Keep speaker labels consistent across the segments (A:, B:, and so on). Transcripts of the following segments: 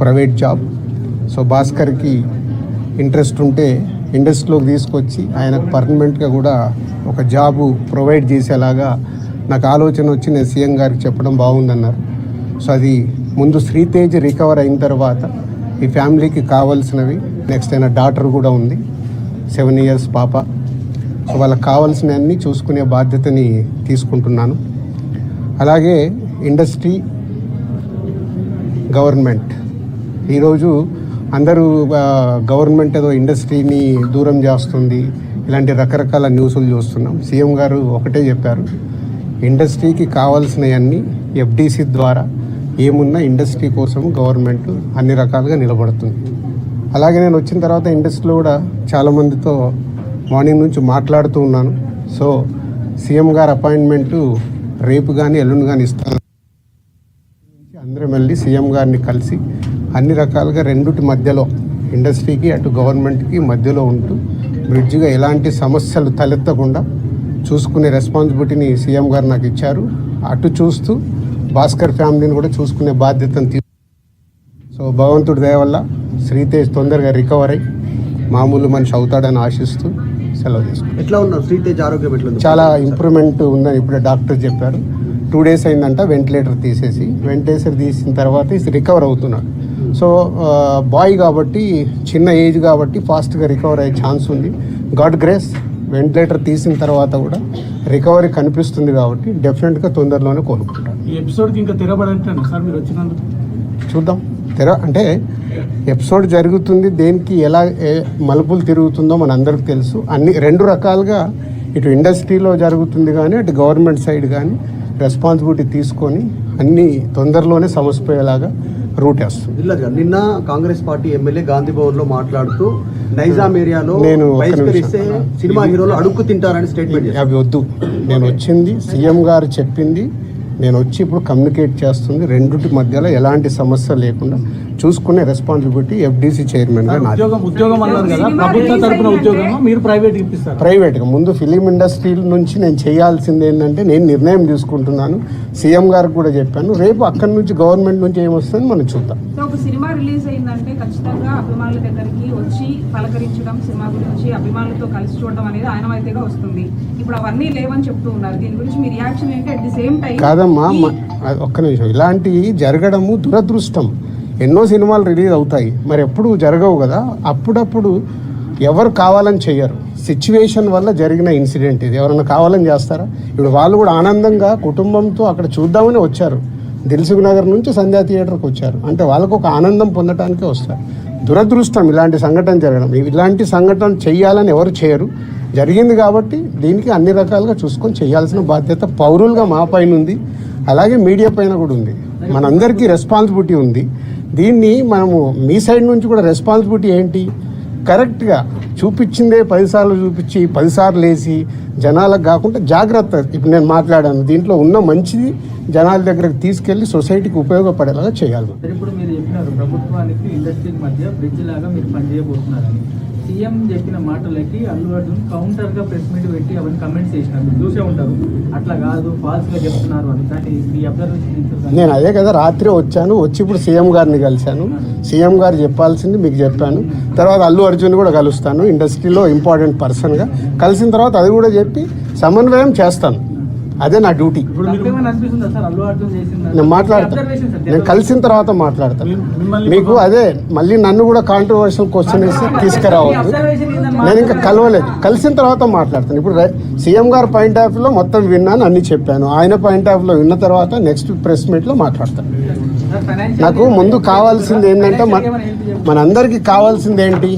A: Private job. So భాస్కర్కి interest ఉంటే ఇండస్ట్రీలోకి తీసుకొచ్చి ఆయనకు పర్మనెంట్గా కూడా ఒక జాబు ప్రొవైడ్ చేసేలాగా నాకు ఆలోచన వచ్చి నేను సీఎం గారికి చెప్పడం బాగుందన్నారు. సో అది ముందు శ్రీతేజ్ రికవర్ అయిన తర్వాత ఈ ఫ్యామిలీకి కావాల్సినవి, నెక్స్ట్ అయిన డాటర్ కూడా ఉంది, 7 years పాప. సో వాళ్ళకి కావాల్సినవన్నీ చూసుకునే బాధ్యతని తీసుకుంటున్నాను. అలాగే ఇండస్ట్రీ, గవర్నమెంట్, ఈరోజు అందరూ గవర్నమెంట్ ఏదో ఇండస్ట్రీని దూరం చేస్తుంది, ఇలాంటి రకరకాల న్యూస్లు చూస్తున్నాం. సీఎం గారు ఒకటే చెప్పారు, ఇండస్ట్రీకి కావాల్సినవన్నీ ఎఫ్డీసీ ద్వారా ఏమున్నా ఇండస్ట్రీ కోసం గవర్నమెంట్ అన్ని రకాలుగా నిలబడుతుంది. అలాగే నేను వచ్చిన తర్వాత ఇండస్ట్రీలో కూడా చాలామందితో మార్నింగ్ నుంచి మాట్లాడుతూ ఉన్నాను. సో సీఎం గారు అపాయింట్మెంటు రేపు కానీ ఎల్లుండి కానీ ఇస్తాను. అందరం వెళ్ళి సీఎం గారిని కలిసి అన్ని రకాలుగా రెండుటి మధ్యలో, ఇండస్ట్రీకి అటు గవర్నమెంట్కి మధ్యలో ఉంటూ బ్రిడ్జిగా ఎలాంటి సమస్యలు తలెత్తకుండా చూసుకునే రెస్పాన్సిబిలిటీని సీఎం గారు నాకు ఇచ్చారు. అటు చూస్తూ భాస్కర్ ఫ్యామిలీని కూడా చూసుకునే బాధ్యతను సో భగవంతుడి దయ వల్ల శ్రీతేజ్ తొందరగా రికవర్ అయ్యి మామూలు మనిషి అవుతాడని ఆశిస్తూ సెలవు తీసుకుంటాం.
B: ఎట్లా ఉన్నారు శ్రీతేజ్ ఆరోగ్యం? ఎట్లా ఉంది?
A: చాలా ఇంప్రూవ్మెంట్ ఉందని ఇప్పుడే డాక్టర్ చెప్పారు. 2 days అయిందంట వెంటిలేటర్ తీసిన తర్వాత రికవర్ అవుతున్నాడు. సో బాయ్ కాబట్టి, చిన్న ఏజ్ కాబట్టి ఫాస్ట్గా రికవర్ అయ్యే ఛాన్స్ ఉంది. గాడ్ గ్రేస్, వెంటిలేటర్ తీసిన తర్వాత కూడా రికవరీ కనిపిస్తుంది కాబట్టి డెఫినెట్గా తొందరలోనే కోలుకుంటాడు.
C: ఈ ఎపిసోడ్కి ఇంకా తెరబడంటాను సార్ మీరు వచ్చినందుకు.
A: చూద్దాం, అంటే ఎపిసోడ్ జరుగుతుంది, దేనికి ఎలా మలుపులు తిరుగుతుందో మన అందరికి తెలుసు. అన్ని 2 రకాలుగా ఇటు ఇండస్ట్రీలో జరుగుతుంది కానీ అటు గవర్నమెంట్ సైడ్ కానీ రెస్పాన్సిబిలిటీ తీసుకొని అన్ని తొందరలోనే సమసిపోయేలాగా రూట్ వేస్తుంది.
B: నిన్న కాంగ్రెస్ పార్టీ ఎమ్మెల్యే గాంధీ భవన్ లో మాట్లాడుతూ నైజాం ఏరియాలో
A: నేను
B: సినిమా హీరోలు అడుక్కు తింటారని స్టేట్మెంట్ చేశారు.
A: అవి వద్దు, నేను వచ్చింది సీఎం గారు చెప్పింది, నేను వచ్చి ఇప్పుడు కమ్యూనికేట్ చేస్తుంది. రెండుటి మధ్యలో ఎలాంటి సమస్య లేకుండా చూసుకునే రెస్పాన్సిబిలిటీ ఎఫ్డీసీ చైర్మన్గా నాది. ప్రైవేట్గా ముందు ఫిలిం ఇండస్ట్రీ నుంచి నేను చేయాల్సింది ఏంటంటే, నేను నిర్ణయం తీసుకుంటున్నాను, సీఎం గారికి కూడా చెప్పాను. రేపు అక్కడి నుంచి గవర్నమెంట్ నుంచి ఏమొస్తుందని మనం చూద్దాం.
D: ఒక సినిమా రిలీజ్ అయిందంటే ఖచ్చితంగా అభిమానుల దగ్గరికి వచ్చి పలకరించడం, సినిమా గురించి అభిమానులతో కలిసి చూడడం అనేది ఆయనమైతేగా వస్తుంది. ఇప్పుడు అవన్నీ లేవని చెప్తూ ఉన్నారు. దీని గురించి మీ రియాక్షన్ ఏంటి? అట్ ది సేమ్ టైం
A: కాదమ్మా, ఒక్క నిమిషం, ఇలాంటివి జరగడము దురదృష్టం. ఎన్నో సినిమాలు రిలీజ్ అవుతాయి, మరి ఎప్పుడు జరగవు కదా. అప్పుడప్పుడు ఎవరు కావాలని చెయ్యరు, సిచ్యువేషన్ వల్ల జరిగిన ఇన్సిడెంట్ ఇది. ఎవరైనా కావాలని చేస్తారా? ఇప్పుడు వాళ్ళు కూడా ఆనందంగా కుటుంబంతో అక్కడ చూద్దామని వచ్చారు. దిల్సుఖ్ నగర్ నుంచి సంధ్యా థియేటర్కి వచ్చారు అంటే వాళ్ళకు ఒక ఆనందం పొందటానికే వస్తారు. దురదృష్టం ఇలాంటి సంఘటన జరగడం. ఇలాంటి సంఘటన చెయ్యాలని ఎవరు చేయరు, జరిగింది కాబట్టి దీనికి అన్ని రకాలుగా చూసుకొని చేయాల్సిన బాధ్యత పౌరులుగా మా పైన ఉంది, అలాగే మీడియా పైన కూడా ఉంది. మనందరికీ రెస్పాన్సిబిలిటీ ఉంది. దీన్ని మనము మీ సైడ్ నుంచి కూడా రెస్పాన్సిబిలిటీ ఏంటి, కరెక్ట్గా చూపించిందే 10 సార్లు చూపించి 10 సార్లు వేసి జనాలకు కాకుండా జాగ్రత్త. ఇప్పుడు నేను మాట్లాడాను, దీంట్లో ఉన్న మంచిది జనాల దగ్గరకు తీసుకెళ్లి సొసైటీకి ఉపయోగపడేలాగా చేయాలి.
C: ఇప్పుడు మీరు చెప్పినారు ప్రభుత్వానికి ఇండస్ట్రీ మధ్య బ్రిడ్జ్ లాగా మీరు పనిచేయబోతున్నారని. సీఎం చెప్పిన మాటలకి అల్లు అర్జున్ కౌంటర్గా ప్రెస్ మీట్ పెట్టి అవన్నీ కమెంట్స్ చేసినారు, మీరు చూసే ఉంటారు. అట్లా కాదు, ఫాల్స్గా చెప్తున్నారు అని. దాన్ని మీ అబ్జర్వేషన్?
A: నేను అదే కదా రాత్రి వచ్చాను, వచ్చి ఇప్పుడు సీఎం గారిని కలిశాను. సీఎం గారు చెప్పాల్సింది మీకు చెప్పాను. తర్వాత అల్లు అర్జున్ కూడా కలుస్తాను, ఇండస్ట్రీలో ఇంపార్టెంట్ పర్సన్గా. కలిసిన తర్వాత అది కూడా చెప్పి సమన్వయం చేస్తాను. అదే నా డ్యూటీ. నేను మాట్లాడతాను, నేను కలిసిన తర్వాత మాట్లాడతాను. మీకు అదే మళ్ళీ నన్ను కూడా కాంట్రవర్షియల్ క్వశ్చన్ వేసి తీసుకురావద్దు. నేను ఇంకా కలవలేదు, కలిసిన తర్వాత మాట్లాడతాను. ఇప్పుడు సీఎం గారు పాయింట్ ఆఫ్ వ్యూలో మొత్తం విన్నాను, అన్ని చెప్పాను. ఆయన పాయింట్ ఆఫ్ వ్యూలో విన్న తర్వాత నెక్స్ట్ ప్రెస్ మీట్లో మాట్లాడతాను. నాకు ముందు కావాల్సింది ఏంటంటే, మనందరికీ కావాల్సింది ఏంటి,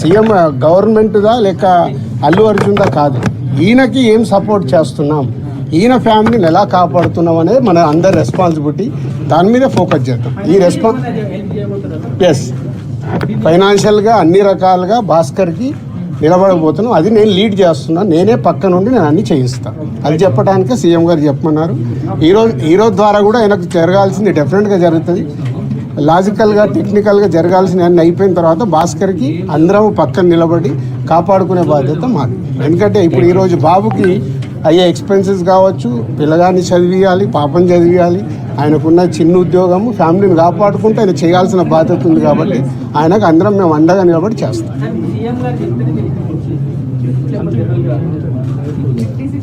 A: సీఎం గవర్నమెంట్దా లేక అల్లు అర్జున్దా కాదు, ఈయనకి ఏం సపోర్ట్ చేస్తున్నాం, ఈయన ఫ్యామిలీని ఎలా కాపాడుతున్నాం అనేది మన అందరి రెస్పాన్సిబిలిటీ. దాని మీద ఫోకస్ చేద్దాం. ఎస్, ఫైనాన్షియల్గా అన్ని రకాలుగా భాస్కర్కి నిలబడబోతున్నాం. అది నేను లీడ్ చేస్తున్నాను, నేనే పక్క నుండి నేను అన్ని చేయిస్తాను. అది చెప్పడానికే సీఎం గారు చెప్పమన్నారు. ఈరోజు ద్వారా కూడా ఆయనకు జరగాల్సింది డెఫినెట్గా జరుగుతుంది. లాజికల్గా టెక్నికల్గా జరగాల్సిన అన్ని అయిపోయిన తర్వాత భాస్కర్కి అందరం పక్కన నిలబడి కాపాడుకునే బాధ్యత మాది. ఎందుకంటే ఇప్పుడు ఈరోజు బాబుకి అయ్యే ఎక్స్పెన్సెస్ కావచ్చు, పిల్లగాన్ని చదివియాలి, పాపని చదివియాలి, ఆయనకున్న చిన్న ఉద్యోగము ఫ్యామిలీని కాపాడుకుంటూ ఆయన చేయాల్సిన బాధ్యత ఉంది కాబట్టి ఆయనకు అందరం మేము అండగా నిలబడి చేస్తాం.
C: సీఎం గారు చెప్తే మీరు ఇక్కడికి వచ్చి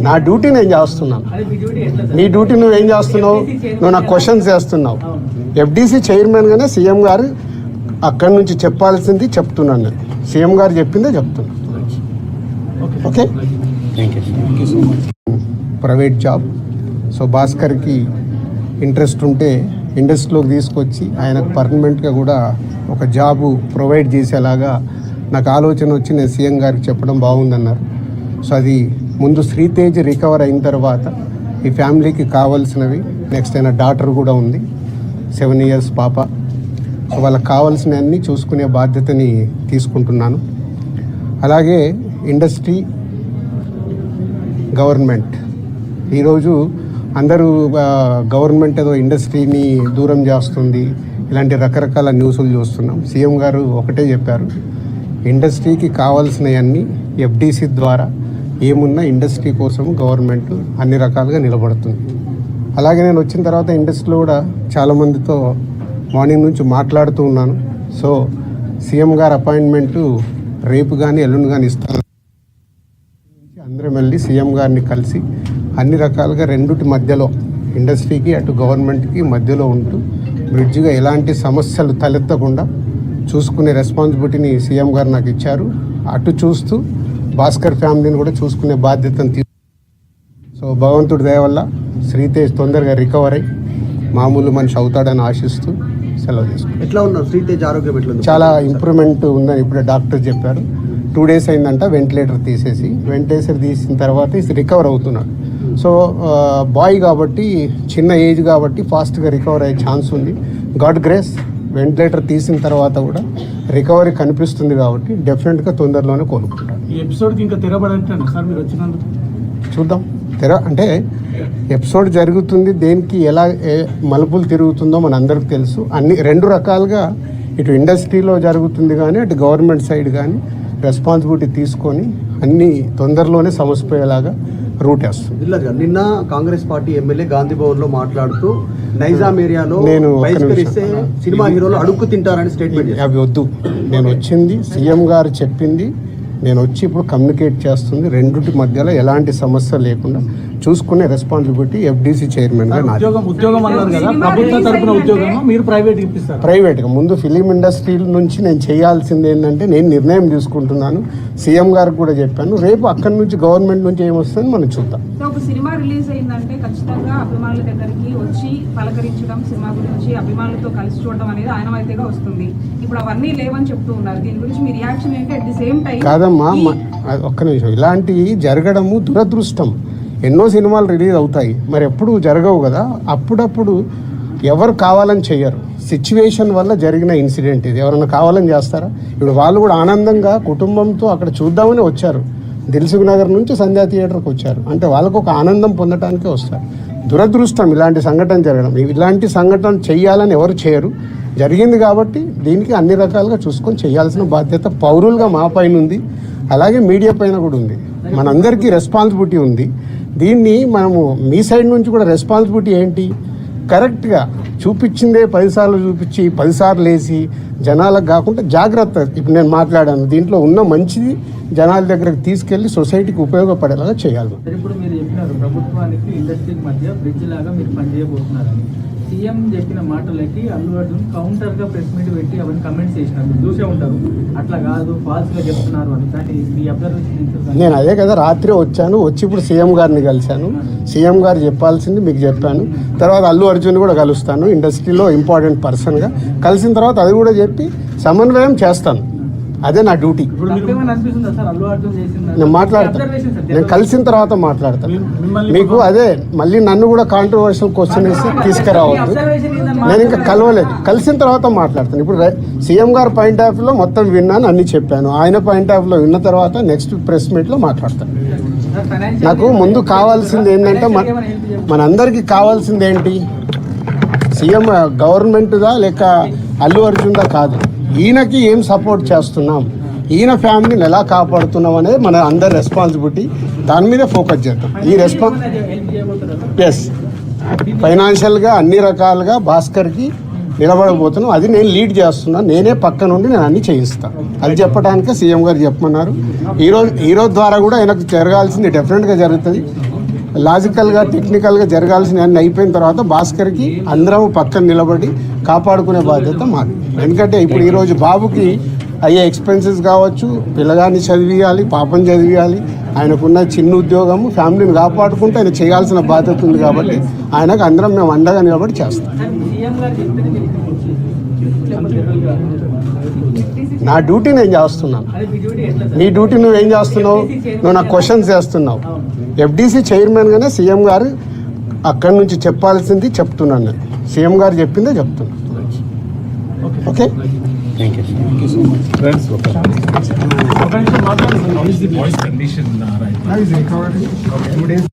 A: నా డ్యూటీ నేను చేస్తున్నాను.
C: అదే మీ డ్యూటీ ఎట్లా సార్?
A: నీ డ్యూటీ నువ్వేం చేస్తున్నావు? నువ్వు నాకు క్వశ్చన్స్ చేస్తున్నావు. ఎఫ్డీసీ చైర్మన్గానే సీఎం గారు అక్కడి నుంచి చెప్పాల్సింది చెప్తున్నాను. నేను సీఎం గారు చెప్పిందే చెప్తున్నాను. Okay, private job. సో భాస్కర్కి ఇంట్రెస్ట్ ఉంటే ఇండస్ట్రీలోకి తీసుకొచ్చి ఆయనకు పర్మనెంట్గా కూడా ఒక జాబు ప్రొవైడ్ చేసేలాగా నాకు ఆలోచన వచ్చి నేను సీఎం గారికి చెప్పడం బాగుందన్నారు. సో అది ముందు శ్రీతేజ్ రికవర్ అయిన తర్వాత ఈ ఫ్యామిలీకి కావాల్సినవి, నెక్స్ట్ అయిన డాటర్ కూడా ఉంది, 7 years పాప. సో వాళ్ళకి కావాల్సినవన్నీ చూసుకునే బాధ్యతని తీసుకుంటున్నాను. అలాగే ఇండస్ట్రీ, గవర్నమెంట్, ఈరోజు అందరూ గవర్నమెంట్ ఏదో ఇండస్ట్రీని దూరం చేస్తుంది, ఇలాంటి రకరకాల న్యూస్లు చూస్తున్నాం. సీఎం గారు ఒకటే చెప్పారు, ఇండస్ట్రీకి కావాల్సినవన్నీ ఎఫ్డీసీ ద్వారా ఏమున్నా ఇండస్ట్రీ కోసం గవర్నమెంట్ అన్ని రకాలుగా నిలబడుతుంది. అలాగే నేను వచ్చిన తర్వాత ఇండస్ట్రీలో కూడా చాలామందితో మార్నింగ్ నుంచి మాట్లాడుతూ ఉన్నాను. సో సీఎం గారు అపాయింట్మెంటు రేపు కానీ ఎల్లుండి కానీ ఇస్తాను. అందరం వెళ్ళి సీఎం గారిని కలిసి అన్ని రకాలుగా రెండుటి మధ్యలో, ఇండస్ట్రీకి అటు గవర్నమెంట్కి మధ్యలో ఉంటూ బ్రిడ్జ్గా ఎలాంటి సమస్యలు తలెత్తకుండా చూసుకునే రెస్పాన్సిబిలిటీని సీఎం గారు నాకు ఇచ్చారు. అటు చూస్తూ భాస్కర్ ఫ్యామిలీని కూడా చూసుకునే బాధ్యతను సో భగవంతుడి దయ వల్ల శ్రీతేజ్ తొందరగా రికవర్ అయ్యి మామూలు మనిషి అవుతాడని ఆశిస్తూ సెలవు తీసుకుంటాం.
B: ఎట్లా ఉన్నారు శ్రీతేజ్ ఆరోగ్యం ఎట్లా ఉంది?
A: చాలా ఇంప్రూవ్మెంట్ ఉందని ఇప్పుడే డాక్టర్ చెప్పారు. 2 days అయిందంట వెంటిలేటర్ తీసిన తర్వాత రికవర్ అవుతున్నాడు. సో బాయ్ కాబట్టి, చిన్న ఏజ్ కాబట్టి ఫాస్ట్గా రికవర్ అయ్యే ఛాన్స్ ఉంది. గాడ్ గ్రేస్, వెంటిలేటర్ తీసిన తర్వాత కూడా రికవరీ కనిపిస్తుంది కాబట్టి డెఫినెట్గా తొందరలోనే కోలుకుంటారు.
E: ఈ ఎపిసోడ్కి ఇంకా తెరబడట్లేదు సార్ మీరు వచ్చినందుకు.
A: చూద్దాం, అంటే ఎపిసోడ్ జరుగుతుంది, దేనికి ఎలా మలుపులు తిరుగుతుందో మన అందరికి తెలుసు. అన్ని 2 రకాలుగా ఇటు ఇండస్ట్రీలో జరుగుతుంది కానీ అటు గవర్నమెంట్ సైడ్ కానీ రెస్పాన్సిబిలిటీ తీసుకొని అన్ని తొందరలోనే సమసిపోయేలాగా రూట్ వేస్తుంది.
B: నిన్న కాంగ్రెస్ పార్టీ ఎమ్మెల్యే గాంధీ భవన్ లో మాట్లాడుతూ నైజాం ఏరియాలో
A: నేను
B: బహిష్కరిస్తే సినిమా హీరోలు అడుక్కు తింటారని స్టేట్మెంట్ చేశారు.
A: అవి వద్దు, నేను వచ్చింది సీఎం గారు చెప్పింది, నేను వచ్చి ఇప్పుడు కమ్యూనికేట్ చేస్తుంది. రెండుటి మధ్యలో ఎలాంటి సమస్య లేకుండా చూసుకునే రెస్పాన్సిబిలిటీ ఎఫ్డీసీ చైర్మన్గా నాది.
E: ఉద్యోగం అన్నారు కదా, ప్రభుత్వ తరపున ఉద్యోగం మీరు ప్రైవేట్కి ఇప్పిస్తారు?
A: ప్రైవేట్గా ముందు ఫిలిం ఇండస్ట్రీ నుంచి నేను చేయాల్సింది ఏంటంటే నేను నిర్ణయం తీసుకుంటున్నాను. సీఎం గారికి కూడా చెప్పాను, రేపు అక్కడి నుంచి గవర్నమెంట్ నుంచి ఏమొస్తుందని మనం చూద్దాం.
D: సో ఒక సినిమా రిలీజ్ అయిందంటే ఖచ్చితంగా అభిమానుల దగ్గరికి వచ్చి పలకరించడం, సినిమా గురించి అభిమానులతో కలిసి చూడడం అనేది ఆయనమైతేగా వస్తుంది. ఇప్పుడు అవన్నీ లేవని చెప్తూ ఉన్నారు. దీని గురించి మీ రియాక్షన్ ఏంటి? అట్ ది సేమ్ టైం
A: కాదమ్మా, ఒక్క నిమిషం, ఇలాంటివి జరగడము దురదృష్టం. ఎన్నో సినిమాలు రిలీజ్ అవుతాయి, మరి ఎప్పుడు జరగవు కదా. అప్పుడప్పుడు ఎవరు కావాలని చెయ్యరు, సిచ్యువేషన్ వల్ల జరిగిన ఇన్సిడెంట్ ఇది. ఎవరైనా కావాలని చేస్తారా? ఇప్పుడు వాళ్ళు కూడా ఆనందంగా కుటుంబంతో అక్కడ చూద్దామని వచ్చారు. దిల్సుఖ్ నగర్ నుంచి సంధ్యా థియేటర్కి వచ్చారు అంటే వాళ్ళకు ఒక ఆనందం పొందటానికే వస్తారు. దురదృష్టం ఇలాంటి సంఘటన జరగడం. ఇలాంటి సంఘటన చెయ్యాలని ఎవరు చేయరు, జరిగింది కాబట్టి దీనికి అన్ని రకాలుగా చూసుకొని చేయాల్సిన బాధ్యత పౌరులుగా మా పైన ఉంది, అలాగే మీడియా పైన కూడా ఉంది. మనందరికీ రెస్పాన్సిబిలిటీ ఉంది. దీన్ని మనము మీ సైడ్ నుంచి కూడా రెస్పాన్సిబిలిటీ ఏంటి, కరెక్ట్గా చూపించిందే 10 సార్లు చూపించి 10 సార్లు వేసి జనాలకు కాకుండా జాగ్రత్త. ఇప్పుడు నేను మాట్లాడాను, దీంట్లో ఉన్న మంచిది జనాల దగ్గరకు తీసుకెళ్లి సొసైటీకి ఉపయోగపడేలాగా చేయాలి.
C: ఇప్పుడు మీరు చెప్పినారు ప్రభుత్వానికి ఇండస్ట్రీకి మధ్య బ్రిడ్జ్ లాగా మీరు పనిచేయబోతున్నారని. సీఎం చెప్పిన మాటలకి అల్లు అర్జున్ కౌంటర్గా ప్రెస్ మీట్ పెట్టి అవన్నీ కమెంట్స్ చేసినారు, మీరు చూసే ఉంటారు. అట్లా కాదు, ఫాల్స్గా చెప్తున్నారు అని. దాన్ని మీ అబ్జర్వేషన్?
A: నేను అదే కదా రాత్రి వచ్చాను, వచ్చి ఇప్పుడు సీఎం గారిని కలిశాను. సీఎం గారు చెప్పాల్సింది మీకు చెప్పాను. తర్వాత అల్లు అర్జున్ కూడా కలుస్తాను, ఇండస్ట్రీలో ఇంపార్టెంట్ పర్సన్గా. కలిసిన తర్వాత అది కూడా చెప్పి సమన్వయం చేస్తాను. అదే నా డ్యూటీ. నేను మాట్లాడతాను, నేను కలిసిన తర్వాత మాట్లాడతాను. మీకు అదే మళ్ళీ నన్ను కూడా కాంట్రవర్షియల్ క్వశ్చన్ వేసి తీసుకురావద్దు. నేను ఇంకా కలవలేదు, కలిసిన తర్వాత మాట్లాడతాను. ఇప్పుడు సీఎం గారు పాయింట్ ఆఫ్ వ్యూలో మొత్తం విన్నాను, అన్ని చెప్పాను. ఆయన పాయింట్ ఆఫ్ వ్యూలో విన్న తర్వాత నెక్స్ట్ ప్రెస్ మీట్లో మాట్లాడతాను. నాకు ముందు కావాల్సింది ఏంటంటే మనందరికీ కావాల్సింది ఏంటి, సీఎం గవర్నమెంట్దా లేక అల్లు అర్జున్దా కాదు, ఈయనకి ఏం సపోర్ట్ చేస్తున్నాం, ఈయన ఫ్యామిలీని ఎలా కాపాడుతున్నాం అనేది మన అందరి రెస్పాన్సిబిలిటీ. దాని మీద ఫోకస్ చేద్దాం. ఈ ఎస్ ఫైనాన్షియల్గా అన్ని రకాలుగా భాస్కర్కి నిలబడబోతున్నాం. అది నేను లీడ్ చేస్తున్నాను. నేనే పక్క నుండి నేను అన్ని చేయిస్తాను. అది చెప్పడానికే సీఎం గారు చెప్పమన్నారు. ఈరోజు ద్వారా కూడా ఆయనకు జరగాల్సింది డెఫినెట్గా జరుగుతుంది. లాజికల్గా టెక్నికల్గా జరగాల్సిన అన్ని అయిపోయిన తర్వాత భాస్కర్కి అందరం పక్కన నిలబడి కాపాడుకునే బాధ్యత మాది. ఎందుకంటే ఇప్పుడు ఈరోజు బాబుకి అయ్యే ఎక్స్పెన్సెస్ కావచ్చు, పిల్లగాన్ని చదివియాలి, పాపం చదివియాలి, ఆయనకున్న చిన్న ఉద్యోగము, ఫ్యామిలీని కాపాడుకుంటూ ఆయన చేయాల్సిన బాధ్యత ఉంది. కాబట్టి ఆయనకు అందరం మేము అండగా నిలబడి చేస్తాం.
C: సీఎం గారు చెప్తేనే మీరు
A: నా డ్యూటీ నేను చేస్తున్నాను.
C: అదే మీ డ్యూటీ ఎట్లా సార్?
A: నీ డ్యూటీ నువ్వేం చేస్తున్నావు? నువ్వు నాకు క్వశ్చన్స్ చేస్తున్నావు. ఎఫ్డీసీ చైర్మన్గానే సీఎం గారు అక్కడి నుంచి చెప్పాల్సింది చెప్తున్నాను. నేను సీఎం గారు చెప్పిందే చెప్తున్నాను. Okay, thank you so much.
E: Friends ఒక నిమిషం మాట్లాడుతున్నాం.
F: How is the boy's condition right now?
A: Now is recovering. 2 days